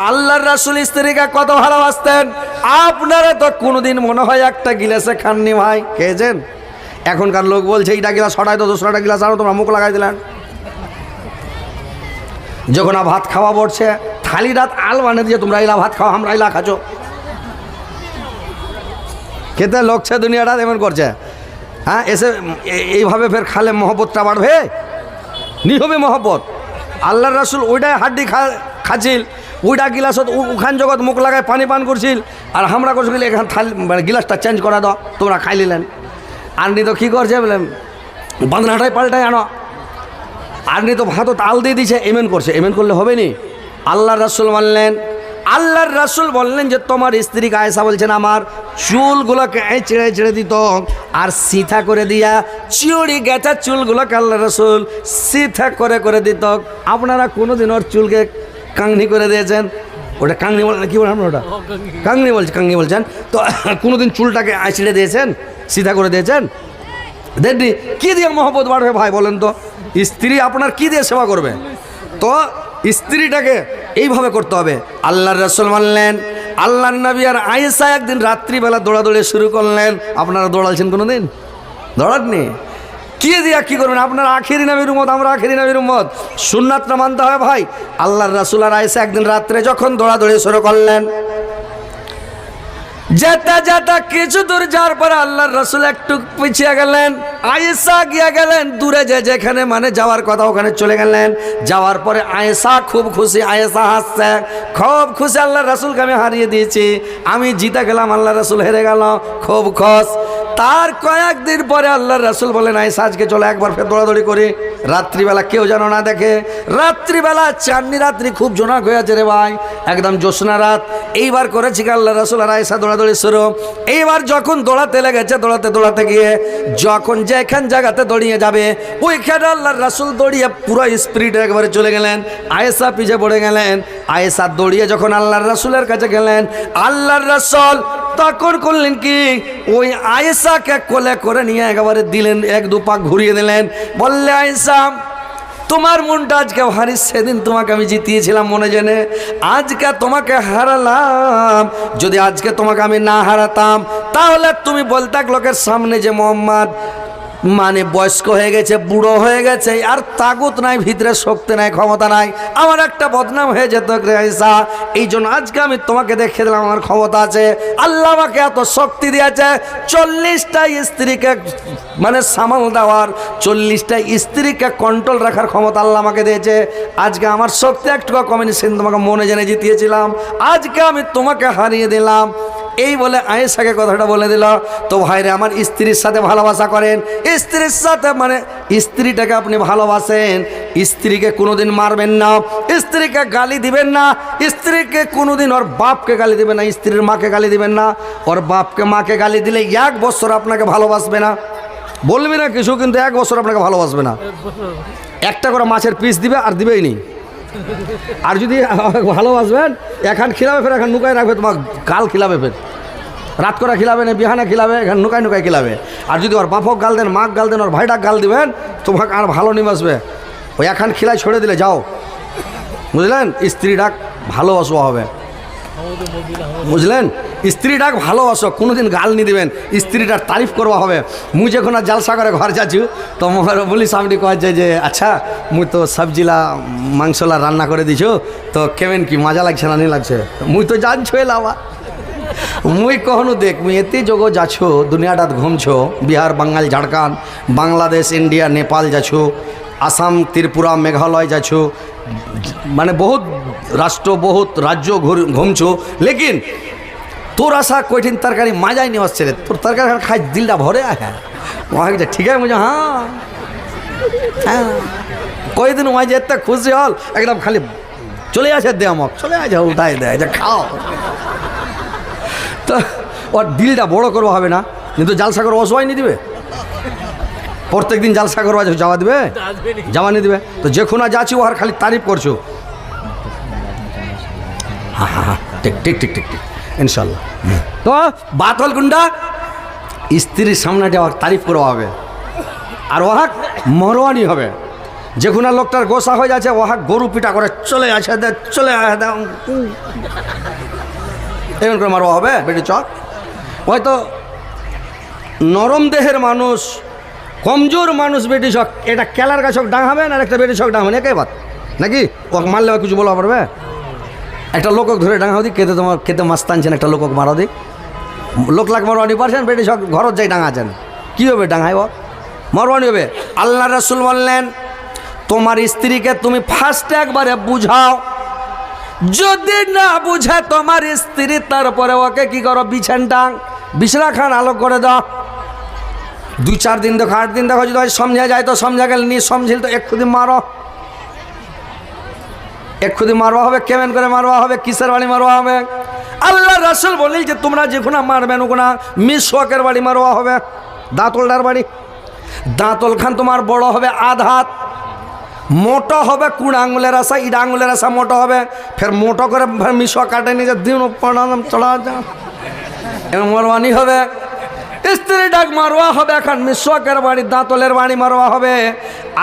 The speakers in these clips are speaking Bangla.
আল্লাহর রাসূল স্ত্রীকে কত ভালোবাসতেন। আপনারা তো কোনোদিন মনে হয় একটা গিলাসে খাননি ভাই, খেয়েছেন? এখনকার লোক বলছে এইটা গিলাস হঠাৎ তো দোসরাটা গিলাস আরো তোমরা মুখ লাগাই দিলেন। যখন ভাত খাওয়া পড়ছে থালি রাত আল বানিয়ে দিয়ে তোমরা এলা ভাত খাও, আমরা এলা খাচ্ছ। খেতে লোকছে দুনিয়াটা এমন করছে। হ্যাঁ, এসে এইভাবে ফের খালে মহব্বতটা বাড়বে, নি হবে মহব্বত। আল্লাহর রাসূল ওইটাই হাড্ডি খাচ্ছিল, ওইটা গিলাসত ওখান জগৎ মুখ লাগায় পানি পান করছিল, আর আমরা করছিল এখান থালি মানে গিলাসটা চেঞ্জ করা দাও, তোমরা খাই নিলেন। আননি তো কী করছে বললেন, বাঁধনাটাই পাল্টায় আনো। আননি তো ভাতও তাল দিয়ে দিছে, এমন করছে। এমন করলে হবে নি। আল্লাহর রাসূল আল্লাহর রাসূল বললেন যে তোমার স্ত্রীকে আয়েশা বলছেন আমার চুলগুলোকে ছেড়ে ছেড়ে দিত, আর সিথা করে দিয়া চিড়ি গেছা চুলগুলোকে আল্লাহর রাসূল সিথা করে করে দিত। আপনারা কোনোদিন ওর চুলকে কাংনি করে দিয়েছেন? ওটা কাংনি বলেন, কী বলেন ওটা? কাংনি বলছেন তো। কোনোদিন চুলটাকে ছিঁড়ে দিয়েছেন, সিধা করে দিয়েছেন? দেখি কী দিয়ে মহব্বত বাড়বে ভাই বলেন তো? স্ত্রী আপনার কী দিয়ে সেবা করবে? তো স্ত্রীটাকে এইভাবে করতে হবে। আল্লাহর রাসূল মানলেন। আল্লাহর নবী আর আয়েশা একদিন রাত্রিবেলা দৌড়াদৌড়ি শুরু করলেন। আপনারা দৌড়ালছেন কোনো দিন? দৌড়াননি? কী দিয়া কী করবেন? আপনার আখিরি নবীর উম্মত, আমরা আখিরি নবীর উম্মত, সুন্নাতটা মানতে হবে ভাই। আল্লাহর রাসূল আর আয়েশা একদিন রাত্রে যখন দৌড়াদৌড়ি শুরু করলেন, যেতে যেতে কিছু দূর যাওয়ার পরে আল্লাহর রাসূল একটু পিছিয়ে গেলেন, আয়েশা গিয়ে গেলেন দূরে, যেখানে মানে যাওয়ার কথা ওখানে চলে গেলেন। যাওয়ার পরে আয়েশা খুব খুশি, আয়েশা হাসছে, খুব খুশি, আল্লাহর রাসূলকে আমি হারিয়ে দিয়েছি, আমি জিতে গেলাম, আল্লাহর রাসূল হেরে গেল, খুব খুশ। তার কয়েকদিন পরে আল্লাহর রাসূল বলেন আয়েশা আজকে চলো একবার ফের দৌড়াদৌড়ি করি, রাত্রিবেলা কেউ যেন না দেখে। রাত্রিবেলা চাঁদনি রাত্রি খুব জোনাক হয়ে আছে রে ভাই, একদম জ্যোৎস্না রাত। এইবার করেছি আল্লাহর রাসূল আর আয়েশা দৌড়াদৌড়ি শুরু। এইবার যখন দৌড়াতে লেগেছে, দৌড়াতে গিয়ে যখন যেখান জায়গাতে দৌড়িয়ে যাবে ওইখানে আল্লাহর রাসূল দৌড়িয়ে পুরো স্পিডে একবারে চলে গেলেন, আয়েশা পিছে পড়ে গেলেন। আয়েশা দৌড়িয়ে যখন আল্লাহর রাসূলের কাছে গেলেন, আল্লাহর রাসূল তখন করলেন কি, ওই আয়েশাকে কোলে করে নিয়ে একেবারে দিলেন, এক দু পাক ঘুরিয়ে দিলেন। বললে আয়েশা তোমার মনটা আজকে ভারী, সেদিন তোমাকে আমি জিতিয়েছিলাম মনে জেনে, আজকে তোমাকে হারালাম। যদি আজকে তোমাকে আমি না হারাতাম তাহলে তুমি বলতে লোকের সামনে যে মোহাম্মদ মানে বয়স্ক হয়ে গেছে, বুড়ো হয়ে গেছে, আর তাগুত নাই, ভিতরে শক্তি নাই, ক্ষমতা নাই, আমার একটা বদনাম হয়ে যেত আয়েশা। এই জন্য আজকে আমি তোমাকে দেখে দিলাম আমার ক্ষমতা আছে, আল্লাহ আমাকে এত শক্তি দিয়েছে, 40টা স্ত্রীকে মানে সামাল দেওয়ার, 40টা স্ত্রীকে কন্ট্রোল রাখার ক্ষমতা আল্লাহ আমাকে দিয়েছে। আজকে আমার শক্তি একটু কমেনি, সেদিন তোমাকে মনে জেনে জিতিয়েছিলাম, আজকে আমি তোমাকে হারিয়ে দিলাম। এই বলে আয়েশাকে কথাটা বলে দিল। তো ভাইরে আমার, স্ত্রীর সাথে ভালোবাসা করেন, স্ত্রীর সাথে মানে স্ত্রীটাকে আপনি ভালোবাসেন, স্ত্রীকে কোনোদিন মারবেন না, স্ত্রীকে গালি দিবেন না, স্ত্রীকে কোনোদিন ওর বাপকে গালি দিবেন না, স্ত্রীর মাকে গালি দিবেন না। ওর বাপকে মাকে গালি দিলে 1 বছর আপনাকে ভালোবাসবে না, বলবি না কিছু, কিন্তু 1 বছর আপনাকে ভালোবাসবে না। একটা করে মাছের পিস দিবে আর দিবেই নি। আর যদি ভালোবাসবেন, এখান খিলাবে, ফের এখন নুকায় রাখবে, তোমার গাল খিলাবে, ফের রাত করে খিলাবে না, বিহানে খিলাবে, এখানে নুকায় খিলাবে। আর যদি ওর বাপক গাল দেন, মাক গাল দেন, ওর ভাইটাক গাল দিবেন, তোমাকে আর ভালো নিবাসবে। ওই এখান খিলাই ছড়ে দিলে যাও, বুঝলেন? স্ত্রীটাক ভালোবাসা হবে, বুঝলেন? স্ত্রীটাক ভালোবাসো, কোনোদিন গাল নি দিবেন, স্ত্রীটার তারিফ করবা হবে। মুই যখন আর জালসা করে ঘর যাচ্ছি, তো মোর বলি সামনে কয় যে আচ্ছা মুই তো সবজিলা মাংসলা রান্না করে দিছো, তো কেমন কি মজা লাগছে না নি লাগছে? মুই তো জানছো এলাবা, মুই কখনো দেখ মুই এতে যোগ যাচ্ছো, দুনিয়াটাত ঘুমছো, বিহার, বাঙ্গাল, ঝাড়খণ্ড, বাংলাদেশ, ইন্ডিয়া, নেপাল যাচ্ছো, আসাম, ত্রিপুরা, মেঘালয় যাচ্ছো, মানে বহুত রাষ্ট্র, বহুত রাজ্য ঘুমছো, লেকিন তোর আসা কঠিন তরকারি মাজাই নিয়ে আসছে রে, তোর তরকারি খাই দিলটা ভরে হ্যাঁ ঠিক আছে মুঝে হ্যাঁ হ্যাঁ কয়েকদিন ওই যে এত খুশি হল, একদম খালি চলে আসে দে আমাকে, চলে আসে উঠাই দেয় যে খাও। তো ওর দিলটা বড় করবো হবে না, কিন্তু জালসা করে অসহায় নিয়ে দিবে, প্রত্যেক দিন জালসা করবা যাওয়া দিবে, যাওয়া নিয়ে দিবে। তো যখন যাচ্ছি ওর খালি তারিফ করছো, হ্যাঁ হ্যাঁ হ্যাঁ ঠিক ঠিক ঠিক ঠিক ঠিক ইনশাল্লাহ। তো বাত হল কোনটা, স্ত্রীর সামনে যাওয়ার তারিফ করা হবে, আর ওহাক মরওয়ানি হবে। যখন আর লোকটার গোসা হয়ে যাচ্ছে ওহা গরু পিটা করে চলে আসে দে চলে আসে দে এমন করে মারবা হবে বেটি চক। হয়তো নরম দেহের মানুষ কমজোর মানুষ বেটি চক এটা কেলার গাছক ডাঙাবেন আর একটা বেটি চক ডাঙাবেন একে বাদ নাকি ও মারলে কিছু বলা পারবে? একটা লোকক ধরে ডাঙাও দিক কেতে তোমার খেতে মাছ টানছেন একটা লোকক মারো দিক লোক লাখ মারবানি পারছেন বেটি চক ঘরত যাই ডাঙাছেন কী হবে ডাঙাই ও মারবানি হবে। আল্লাহ রাসূল বললেন তোমার স্ত্রীকে তুমি ফার্স্ট একবারে বুঝাও, যদি না বুঝে তোমার স্ত্রী তারপরে ওকে কি করো বিছানা খান আলোক করে দাও। 2-4 দিন দেখো 8 দিন দেখো যদি সমঝা যায় তো সমঝা গেল নি সমঝিল তো এক্ষুদি মারো এক্ষুদি মারবা হবে। কেমন করে মারবা হবে? কিসের বাড়ি মারবা হবে? আল্লাহ রাসূল বলেন যে তোমরা যেখানে মারবেন ওখানে মিসওয়াকের বাড়ি মারবা হবে, দাঁতলটার বাড়ি। দাঁতল খান তোমার বড় হবে আধ হাত, মোটো হবে 20 আঙুলের আশা, ইডা আঙুলের আশা মোটো হবে, ফের মোটো করে মিসওয়াক কাটে নিজে দিন প্রণাম চলা যা এমন মারবানি হবে। স্ত্রী ডাক মারোয়া হবে এখন মিসওয়াকের বাড়ি দাঁতলের বাড়ি মারোয়া হবে।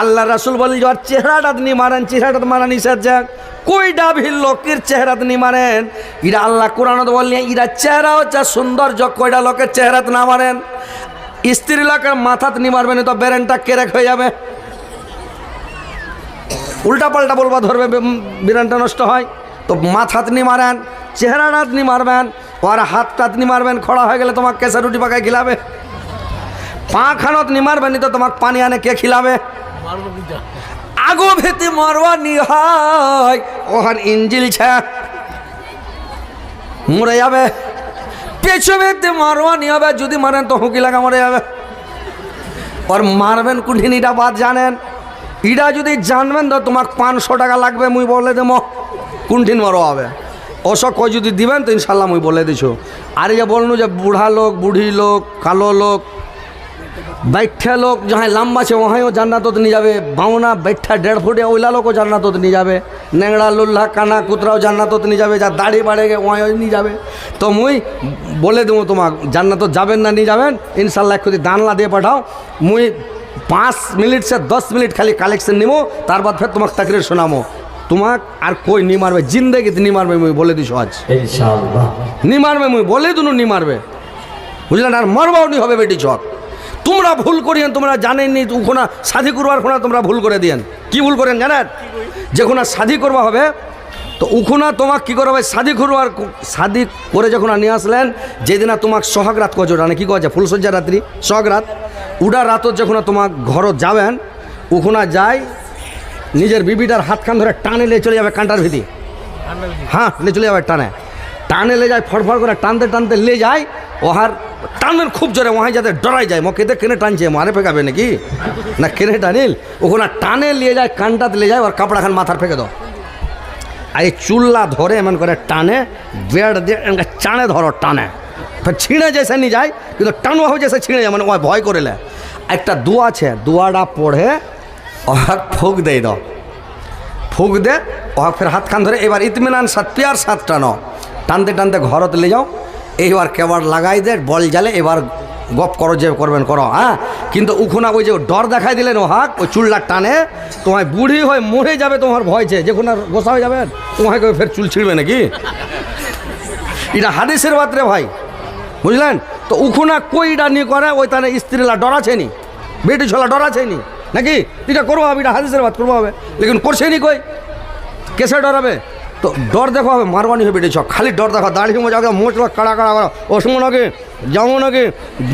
আল্লাহ রাসূল বলেন যে চেহারাটা নি মারেন, চেহারাটা মারা নিষেধ যাক কইডা ভিল লোকের চেহারাত নি মারেন। ইরা আল্লাহ কোরআনত বললেন ইরা চেহারা হচ্ছে সৌন্দর্য, কইডা লোকের চেহারাত না মারেন। স্ত্রী লোকের মাথাত নি মারবেন তো বেরেনটা কেরেক হয়ে যাবে, উল্টা পাল্টা বলবা ধরবে বিরানটা নষ্ট হয়। তো মাথাত নি মারেন, চেহারাটাত নি মারবেন, আর হাতটাত নি মারবেন, খড়া হয়ে গেলে তোমাকে কেসে রুটি পাকায় খিলাবে। পা খানত নি মারবেন তো তোমাকে পানি আনে কে খিলাবে? আগো ভেতে মারবা নি হয় ওখান ইঞ্জিল ছা মরে যাবে, পেছু ভেতে মারবা নি হবে, যদি মারেন তো হুঁকি লাগা মরে যাবে। আর মারবেন কুঠিন এটা বাদ জানেন, ইটা যদি জানবেন তো তোমাকে 500 টাকা লাগবে, মুই বলে দেবো কুণ্ঠিন মারো হবে। ওসব কই যদি দিবেন তো ইনশাল্লাহ মুই বলে দিছো। আর এই যে বলনু যে বুড়া লোক বুড়ি লোক কালো লোক बैठा लोक जहाँ लम्बा है वहाँ জান্নাতত নিয়ে যাবে, বাউনা बैठा 1.5 ফুটে ওইলা লোকও জান্নাতত নিয়ে যাবে, নেংড়া লুল্লা কানা কুতরাও জান্নাতত নিয়ে যাবে, যা দাড়ি বাড়ে গে ওয়াই নিয়ে যাবে। তো মুই বলে দেবো তোমাক জান্নাতত যাবেন না নিয়ে যাবেন ইনশাল্লাহ। খুদি দানলা দিয়ে পাঠাও, মুই 5 মিনিট से 10 মিনিট খালি কালেকশন নিবো, তার বাদ ফের তোমাকে তাকরির শোনাবো। তোমাক আর কই নি মারবে জিন্দেগিতে নি মারবে, মুই বলে দিছো আজ ইনশাআল্লাহ নি মারবে, মুই বলে দুনো নি মারবে বুঝলেন। আর মারবাও নি হবে বেটি চক। তোমরা ভুল করিয়েন, তোমরা জানেননি ওখানে শাদি করবার খোনা তোমরা ভুল করে দিয়েন। কি ভুল করেন জানেন? যখন শাদি করবা হবে তো ওখানে তোমাকে কী করবে শাদি করবার, শাদি করে যখন নিয়ে আসলেন যেদিন তোমাকে সোহাগ রাত কজ মানে কী কছে ফুলসজ্জা রাত্রি সোহাগ রাত, উডা রাতত যখন তোমাক ঘরত যাবেন ওখানে যাই নিজের বিবিটার হাতখান ধরে টানে নিয়ে চলে যাবে কাঁটার ভিতরে, হ্যাঁ নিয়ে চলে যাবে টানে টানে লে যায়, ফড়ফড় করে টানতে টানতে লে যায়, ওহার টানের খুব জোরে ওহাই যাতে ডরাই যায়, মকেতে কেনে টানছে মারে ফেঁকাবে নাকি না কেনে টানিল, ওখানে টানে নিয়ে যায় কানটাতে নিয়ে যায়, আর কাপড়া খান মাথার ফেঁকে দাও। আর এই চুল্লা ধরে এমন করে টানে বেড় দিয়ে চানে ধরো টানে, ফের ছিঁড়ে যেসে নিয়ে যায়, কিন্তু টানো হয়ে যেসে ছিঁড়ে যায় মানে ওই ভয় করে লে। একটা দোয়া আছে, দোয়াটা পড়ে ওহাক ফুক দেই দাও, ফুক দে ওহাক ফের হাত খান ধরে এবার ইতমিনান সাত পিয়ার সাত টানো, টানতে টানতে ঘরতে নিয়ে যাও, এইবার কেবার লাগাই দে বল জালে, এবার গপ করো যে করবেন করো, হ্যাঁ। কিন্তু উখুনা ওই যে ডর দেখাই দিলেন ও হাক ওই চুলটা টানে, তোমায় বুড়ি হয়ে মরে যাবে তোমার ভয়ছে, যখন আর গোসা হয়ে যাবেন তোমাকে ফের চুল ছিঁড়বে নাকি, এটা হাদিসের বাতরে ভাই বুঝলেন। তো উখুনা কইটা নিয়ে করে ওই তাহলে স্ত্রীলা ডরাছে নি, বেটি ছোলা ডরাছে নি নাকি, এটা করবো হবে, এটা হাদিসের বাত করবো হবে, লেকিন করছে নি কই কেসে ডরাবে? তো ডর দেখো হবে মারবানি হবে বেটি ছ, খালি ডর দেখো দাড়ি মজা মোচ কাড়া কাড়া করো ওসমো নাকি যেমন নাকি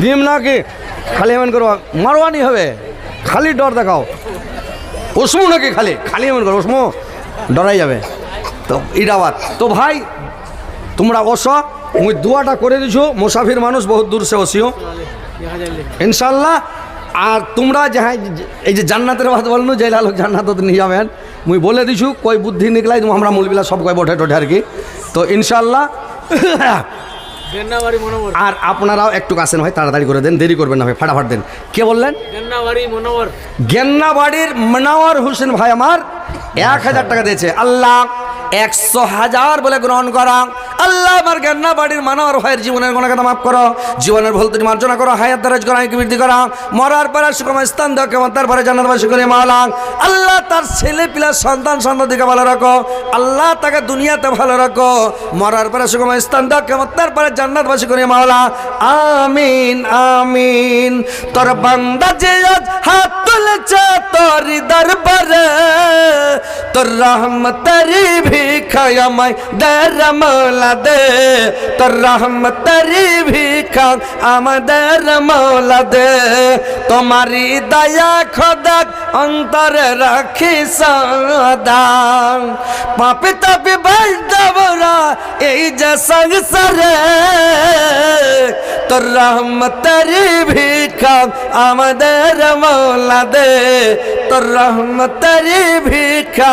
ডিম নাকি খালি এমন করো মারবানি হবে, খালি ডর দেখাও ওসমো নাকি খালি খালি এমন করো ওসমো ডরাই যাবে। তো ইরাবাদ তো ভাই তোমরা ওস মুই দোয়াটা করে দিছো, মুসাফির মানুষ বহুত দূর সে ওসিও ইনশাল্লাহ। আর তোমরা যাহা এই যে জান্নাতের বাদ বলনো যে লোক জান্নাত নিয়ে যাবেন মুই বলে দিছু কই বুদ্ধি নিকলাই তুমি আমরা মূলবিলা সব কয় বঠে টোঠে আর কি। তো ইনশাল্লাহ আর আপনারাও একটু আসেন ভাই, তাড়াতাড়ি করে দেন, দেরি করবেন না ভাই, ফাটাফাট দেন। কে বললেন? গেন্নাবাড়ির মনোয়ার হোসেন ভাই আমার 1000 টাকা দিয়েছে। আল্লাহ 100,000 বলে গ্রহণ করা, আল্লাহ আমার জ্ঞানা বাড়ির মানব ভাইয়ের জীবনের গুনাহ কথা মাফ করো, জীবনের ভুল ত্রুটি মার্জনা করো, হায়াত দারাজ করো, আয়কে বৃদ্ধি করো, মরার পরে সুখময় স্থান দাও, কেমন তারপরে জান্নাতবাসী করে মাওলা। আল্লাহ তার ছেলে পিলা সন্তান সন্ততিকে ভালো রাখো, আল্লাহ তাকে দুনিয়াতে ভালো রাখো, মরার পরে সুখময় স্থান দাও, কেমন তারপরে জান্নাতবাসী করে মাওলা। আমিন আমিন। তোর বান্দা যে আজ হাত তুলেছে তোর দরবারে, তোর রহমতের ভিখা আমায় দে রে মওলা দে, তোর রহমতের ভিখা আমাদের মওলা দে। তোমারি দয়া খোদা অন্তরে রাখি সদা, পাপি তাপি ভাই দেবরা এই যে সংসারে, তোর রহমতের ভিখা আমাদের মওলা দে, তোর রহমতের ভিখা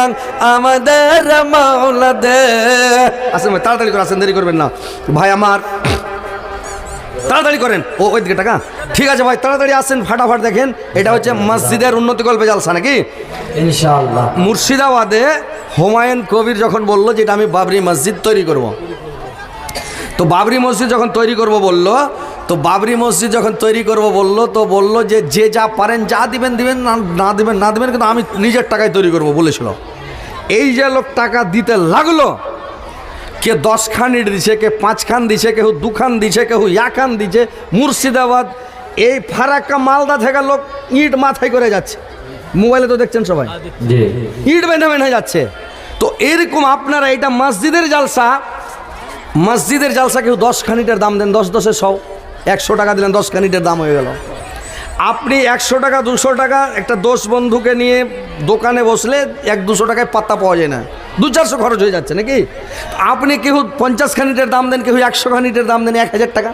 আমাদের মওলা দে। আসেন ভাই তাড়াতাড়ি করে আসেন, দেরি করবেন না ভাই আমার, তাড়াতাড়ি করেন। ওই দিকে টাকা, ঠিক আছে ভাই তাড়াতাড়ি আসেন ফাটাফাট। দেখেন এটা হচ্ছে মসজিদের উন্নতি কল্পে জালসা নাকি ইনশাআল্লাহ। মুর্শিদাবাদে হুমায়ুন কবির যখন বলল যে এটা আমি বাবরি মসজিদ তৈরি করব, তো বাবরি মসজিদ যখন তৈরি করব বলল, তো বাবরি মসজিদ যখন তৈরি করব বলল, তো বলল যে যে যা পারেন যা দিবেন দিবেন, না দিবেন না দিবেন, কিন্তু আমি নিজের টাকায় তৈরি করব বলেছিল। এই যে লোক টাকা দিতে লাগলো, কে 10 খান ইট দিছে, কে 5 খান দিছে, কেউ 2 খান দিছে, কেউ 1 খান দিছে। মুর্শিদাবাদ এই ফারাক্কা মালদা থেকে লোক ইট মাথায় করে যাচ্ছে, মোবাইলে তো দেখছেন সবাই, ইট বেঁধে বেঁধে যাচ্ছে। তো এরকম আপনারা এটা মসজিদের জালসা, মসজিদের জালসা কেউ 10 খান ইটের দাম দেন, 10 10 100, 100 টাকা দিলেন 10 খান ইটের দাম হয়ে গেল। আপনি 100 টাকা 200 টাকা একটা 10 বন্ধুকে নিয়ে দোকানে বসলে 100-200 টাকায় পাত্তা পাওয়া যায় না, 200-400 খরচ হয়ে যাচ্ছে নাকি। আপনি কেউ 50 খান ইটের দাম দেন, কেউ 100 খান ইটের দাম দেন 1000 টাকা।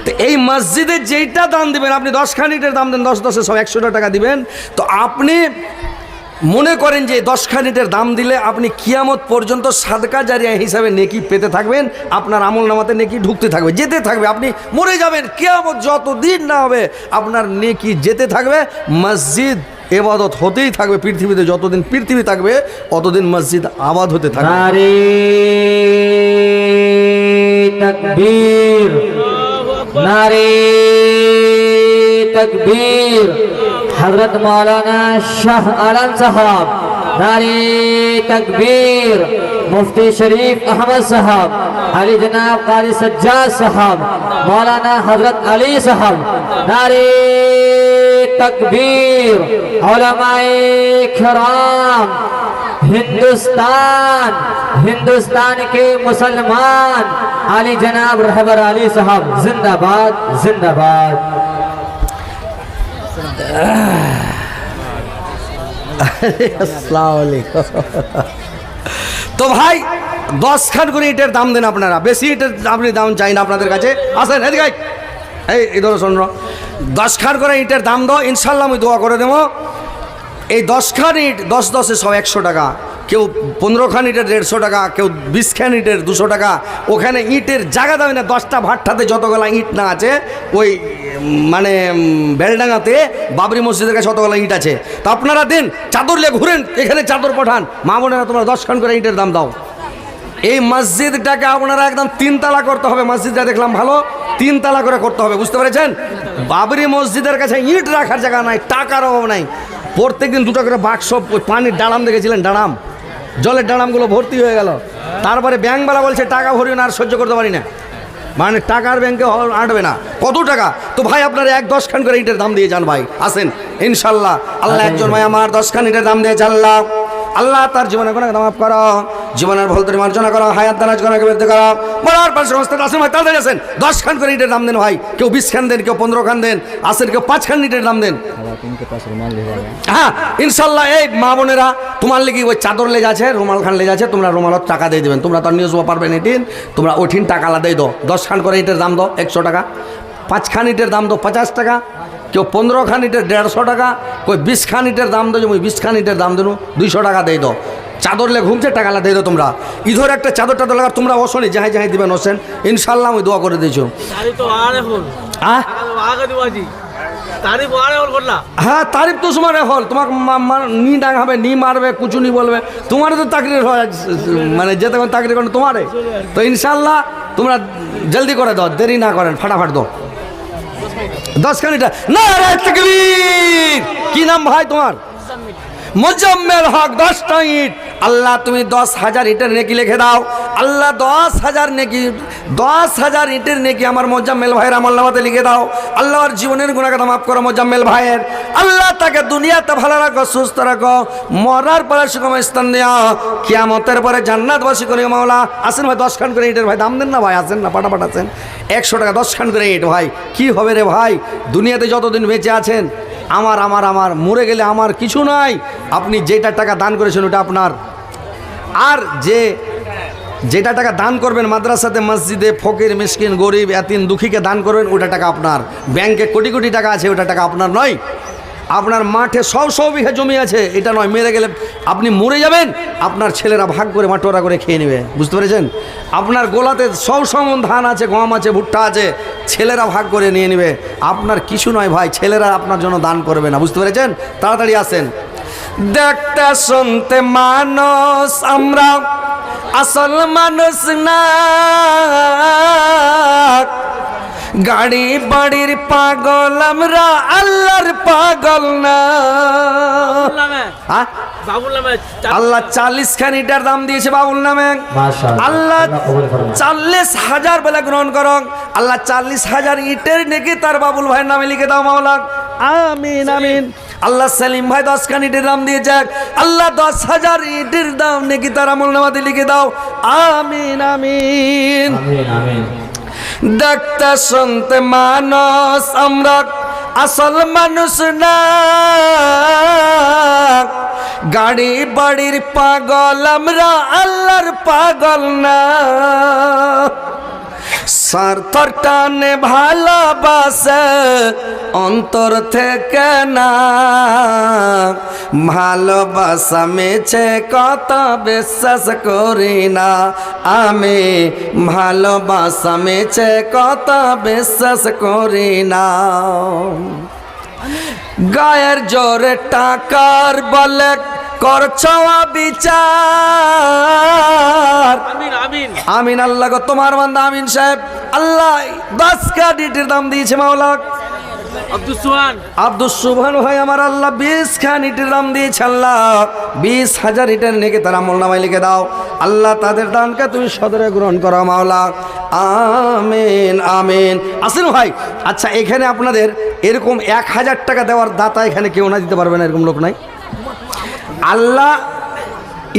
তো এই মসজিদে যেইটা দাম দিবেন, আপনি 10 খান ইটের দাম দেন 10 10 100 টাকা দিবেন, তো আপনি মনে করেন যে 10 খান ইটের দাম দিলে আপনি কিয়ামত পর্যন্ত সাদকা জারিয়া হিসাবে নেকি পেতে থাকবেন, আপনার আমল নামাতে নেকি ঢুকতে থাকবে, যেতে থাকবে। আপনি মরে যাবেন, কিয়ামত যতদিন না হবে আপনার নেকি যেতে থাকবে, মসজিদ ইবাদত হতেই থাকবে পৃথিবীতে, যতদিন পৃথিবী থাকবে অতদিন মসজিদ আবাদ হতে থাকবে। নারে তাকবীর, নারে তাকবীর। हजरत मौलाना शाह आलम साहब, नारे तकबीर। मुफ्ती शरीफ अहमद साहब, अली जनाब कारी सज्जाद साहब, मौलाना हजरत अली साहब, नारे तकबीर। उलमाए किराम, हिंदुस्तान, हिंदुस्तान के मुसलमान, अली जनाब रहबर अली साहब जिंदाबाद जिंदाबाद। তো ভাই 10 খান করে ইটের দাম দেন আপনারা, বেশি ইটের আপনি দাম চাই না আপনাদের কাছে। আসেন এদিকে, এই ধরো শোনো, 10 খান করে ইটের দাম দাও, ইনশাল্লাহ আমি দোয়া করে দেবো। এই 10 খান ইট 10 10 100 টাকা, কেউ 15 খান ইটের 150 টাকা, কেউ 20 খান ইটের 200 টাকা। ওখানে ইটের জায়গা দাবি না, 10টা ভাট্টাতে যতগুলা ইট না আছে ওই মানে বেলডাঙ্গাতে বাবরি মসজিদের কাছে অতগুলো ইট আছে, তো আপনারা দিন, চাদর নিয়ে ঘুরেন, এখানে চাদর পাঠান। মা বোনেরা তোমরা 10 খান করে ইটের দাম দাও। এই মসজিদটাকে আপনারা একদম 3 তালা করতে হবে, মসজিদটা দেখলাম ভালো, 3 তালা করে করতে হবে, বুঝতে পেরেছেন। বাবরি মসজিদের কাছে ইট রাখার জায়গা নাই, টাকার অভাব নাই। প্রত্যেকদিন 2টা করে বাক্স পানির ডাড়াম দেখেছিলেন, ডাড়াম, জলের ডাড়ামগুলো ভর্তি হয়ে গেল। তারপরে ব্যাংকওয়ালা বলছে টাকা ভরিও না, আর সহ্য করতে পারি না, মানে টাকার ব্যাংকে আঁটবে না। কত টাকা? তো ভাই আপনারা 10 খান করে ইটের দাম দিয়ে যান ভাই, আসেন ইনশাল্লাহ। আল্লাহ একজন ভাই আমার 10 খান ইটের দাম দিয়ে আল্লাহ, আল্লাহ তার জীবনের গুনাহ মাফ করো, জীবনের ভুল ত্রুটি মার্জনা করো, হায়াত দারাজ গুনাহকে বৃদ্ধি করো, মরার পর সমস্ত আসেন ভাই তাড়াতাড়ি আসেন। 10 খান করে ইটের দাম দেন ভাই, কেউ 20 খান দেন, কেউ 15 খান দেন, আসেন কেউ 5 খান ইটের দাম দেন। হ্যাঁ ইনশাল্লাহ। এই মা বোনেরা তোমার লেগে ওই চাদর লেগে আছে, রুমাল খান লেগে আছে, তোমরা রুমালত টাকা দিয়ে দেবেন, তোমরা তো নিউজ পারবেন এটিন, তোমরা ওঠিন টাকা আলাদাই দাও। 10 খান করে ইটের দাম দাও 100 টাকা, 5 খান ইটের দাম দাও 50 টাকা, কেউ 15 খান ইটের 150 টাকা, কই 20 খান ইটের দাম দেবো, 20 খান ইটের দাম দেবো 200 টাকা দিয়ে দাও। চাদর লে ঘুমছে টাকা আলাদা দিয়ে দাও। তোমরা ইধর একটা চাদর টাদর লাগার তোমরা অসনি যাহাই যাহাই দিবেন ওসেন, ইনশাল্লাহ আমি দোয়া করে দিয়েছো। तारीफ आ रहे और ना হ্যাঁ তারিফ তো তোমার হল তোমাকে নি ডাঙাবে নি মারবে কুচুনি বলবে তোমার তো তাকরির হয় মানে যে তখন তাকরির করেন তোমারে তো ইনশাল্লাহ তোমরা জলদি করে দাও দেরি না করেন ফাটাফাট দাও 10 খানিটা না রে তাকবীর কি নাম ভাই তোমার মুজাম্মেল হক 10টা ইট আল্লাহ তুমি 10,000 ইটের নেকি লিখে দাও আল্লাহ 10,000 নেকি 10,000 ইটের নেকি আমার মুজাম্মেল ভাইয়ের আমলনামাতে লিখে দাও আল্লাহ ওর জীবনের গুনাহগাতা মাফ করো মুজাম্মেল ভাইয়ের আল্লাহ তাকে দুনিয়াতে ভালো রাখো সুস্থ রাখো মরার পরে সুগম স্থান দেও কিয়ামতের পরে জান্নাতবাসী করিও মাওলা আসেন ভাই 10 খান করে ইটের ভাই দাম দেন না ভাই আসেন না পাটাপাট আছেন 100 টাকা 10 খান করে ইট ভাই কি হবে রে ভাই দুনিয়াতে যতদিন বেঁচে আছেন আমার মরে গেলে আমার কিছু নাই আপনি যেটা টাকা দান করেছেন ওটা আপনার আর যেটা টাকা দান করবেন মাদ্রাসাতে মসজিদে ফকির মিসকিন গরিব এতিম দুঃখীকে দান করবেন ওটা টাকা আপনার ব্যাংকে কোটি কোটি টাকা আছে ওটা টাকা আপনার নয় আপনার মাঠে 100 বিঘা জমি আছে এটা নয় মেরে গেলে আপনি মরে যাবেন আপনার ছেলেরা ভাগ করে মাটোরা করে খেয়ে নেবে বুঝতে পেরেছেন আপনার গোলাতে 100 ধান আছে গম আছে ভুট্টা আছে ছেলেরা ভাগ করে নিয়ে নেবে আপনার কিছু নয় ভাই ছেলেরা আপনার জন্য দান করবে না বুঝতে পেরেছেন তাড়াতাড়ি আসেন দেখতে শুনতে মানুষ আমরা আসল মানুষ না গাড়ি বাড়ির পাগল আমরা আল্লাহর পাগল না बाबुल नामे আল্লাহ 40 খান ইটার দাম দিয়েছে বাবুল নামে মাশাআল্লাহ আল্লাহ আল্লাহ কবুল ফরমান 40,000 বলে গ্রহণ করো আল্লাহ 40,000 ইটের নেকি তার বাবুল ভাইয়ের নামে লিখে দাও মাওলা আমিন আমিন আল্লাহ সেলিম ভাই 10 খান ইটের দাম দিয়েছে আল্লাহ 10,000 ইটের দাম নেকি তার আমল নামাতে লিখে দাও আমিন আমিন আমিন আমিন দেখতে শুনতে মানুষ আমরা আসল মানুষ না গাড়ি বাড়ির পাগল আমরা আল্লাহর পাগল না স্বার্থর টানে ভালোবাসে অন্তর থেকে না ভালোবাসা মেছে কত বিশ্বাস করি না আমি ভালোবাসা মেছে কত বিশ্বাস করি না গায়ের জোরে টাকার বলে করছো বিচার आमीन आमीन আমিন আল্লাহ গো তোমার বান্দা আমিন সাহেব আল্লাহ 10 কাডিটের দাম দিয়েছে মাওলা अब्दुल सुभान আব্দুল সুবহান ভাই আমার আল্লাহ 20 খান ইটের দাম দিয়েছে আল্লাহ 20,000 ইটের নেকি তার আমল নামায় লিখে দাও আল্লাহ তাদের দানকে তুমি সদরে গ্রহণ করো মাওলা আমিন আমিন আসেন ভাই আচ্ছা এখানে আপনাদের এরকম 1,000 টাকা দেওয়ার দাতা এখানে কেউ না দিতে পারবে না এরকম লোক নাই আল্লাহ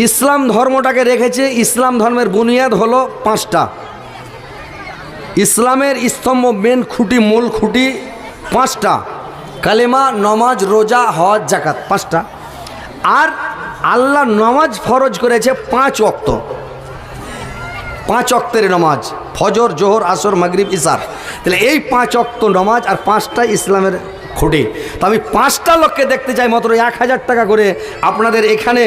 ইসলাম ধর্মটাকে রেখেছে ইসলাম ধর্মের বুনিয়াদ হলো 5টা ইসলামের স্তম্ভ মেন খুঁটি মূল খুঁটি 5টা কালেমা নমাজ রোজা হজ জাকাত 5টা আর আল্লাহ নমাজ ফরজ করেছে 5 ওয়াক্ত 5 ওয়াক্তের নমাজ ফজর জোহর আসর মাগরিব ইশার তাহলে এই 5 ওয়াক্ত নমাজ আর 5টা ইসলামের খুঁটি তো আমি 5টা লোককে দেখতে চাই মাত্র 1,000 টাকা করে আপনাদের এখানে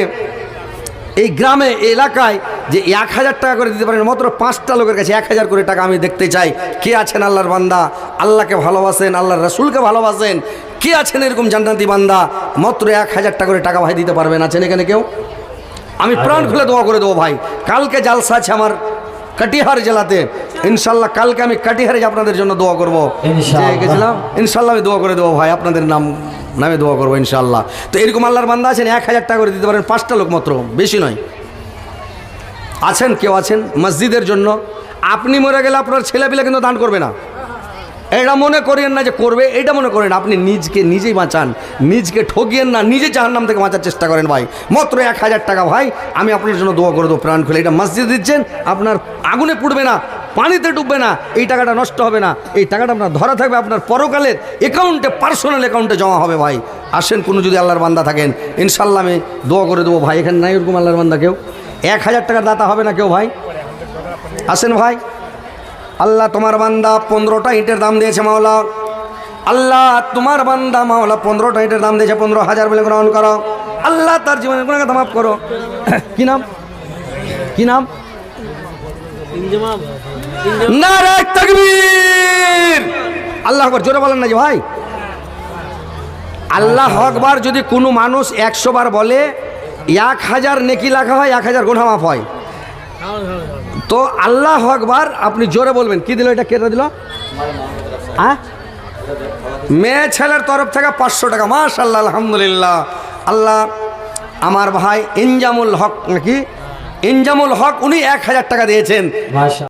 এই গ্রামে এলাকায় যে 1,000 টাকা করে দিতে পারেন মাত্র 5টা লোকের কাছে 1,000 করে টাকা আমি দেখতে চাই কে আছেন আল্লাহর বান্দা আল্লাহকে ভালোবাসেন আল্লাহর রাসূলকে ভালোবাসেন কে আছেন এরকম জান্নাতি বান্দা মাত্র 1,000 টাকা করে টাকা ভাই দিতে পারবেন আছেন এখানে কেউ আমি প্রাণ খুলে দোয়া করে দেবো ভাই কালকে জালসা আছে আমার কাটিহার জেলাতে ইনশাল্লাহ কালকে আমি কাটিহারে আপনাদের জন্য দোয়া করবো ইনশাআল্লাহ। গেছিলাম ইনশাল্লাহ আমি দোয়া করে দেবো ভাই আপনাদের নামে দোয়া করবো ইনশাল্লাহ তো এরকম আল্লাহর বান্দা আছেন 1,000 টাকা করে দিতে পারেন 5টা লোক মাত্র বেশি নয় আছেন কেউ আছেন মসজিদের জন্য আপনি মরে গেলে আপনার ছেলেপিলে কিন্তু দান করবে না এটা মনে করেন না যে করবে এটা মনে করেন আপনি নিজেই বাঁচান নিজকে ঠকিয়েন না নিজে জাহান্নাম থেকে বাঁচার চেষ্টা করেন ভাই মাত্র 1,000 টাকা ভাই আমি আপনার জন্য দোয়া করে দেবো প্রাণ খুলে এটা মসজিদ দিচ্ছেন আপনার আগুনে পুড়বে না পানিতে ডুববে না এই টাকাটা নষ্ট হবে না এই টাকাটা আপনার ধরা থাকবে আপনার পরকালের অ্যাকাউন্টে পার্সোনাল অ্যাকাউন্টে জমা হবে ভাই আসেন কোনো যদি আল্লাহর বান্দা থাকেন ইনশাল্লাহ আমি দোয়া করে দেবো ভাই এখানে নাই ওরকম আল্লাহর বান্দা কেউ 1,000 টাকার দাতা হবে না কেউ ভাই আসেন ভাই আল্লাহ তোমার বান্দা 15টা ইটের দাম দিয়েছে মাওলা আল্লাহ তোমার বান্দা মাওলা 15টা ইটের দাম দিয়েছে 15,000 বলে গ্রহণ করো আল্লাহ তার জীবনের গুনাহ মাফ করো কি নাম কি নাম इंजमाम নারে তাকবীর আল্লাহু আকবার জোরে বলেন না যে ভাই আল্লাহ আকবার যদি কোনো মানুষ 100 বার বলে 1000 নেকি লেখা হয়, 1000 গুনাহ মাফ হয়। তো আল্লাহ আকবার আপনি জোরে বলবেন। কি দিল এটা, কেটে দিল? হ্যাঁ, মেয়ে ছেলের তরফ থেকে 500 টাকা। মাশাআল্লাহ, আলহামদুলিল্লাহ। আল্লাহ আমার ভাই ইনজামুল হক নাকি ইনজামুল হক, উনি 1000 টাকা দিয়েছেন। মাশাআল্লাহ।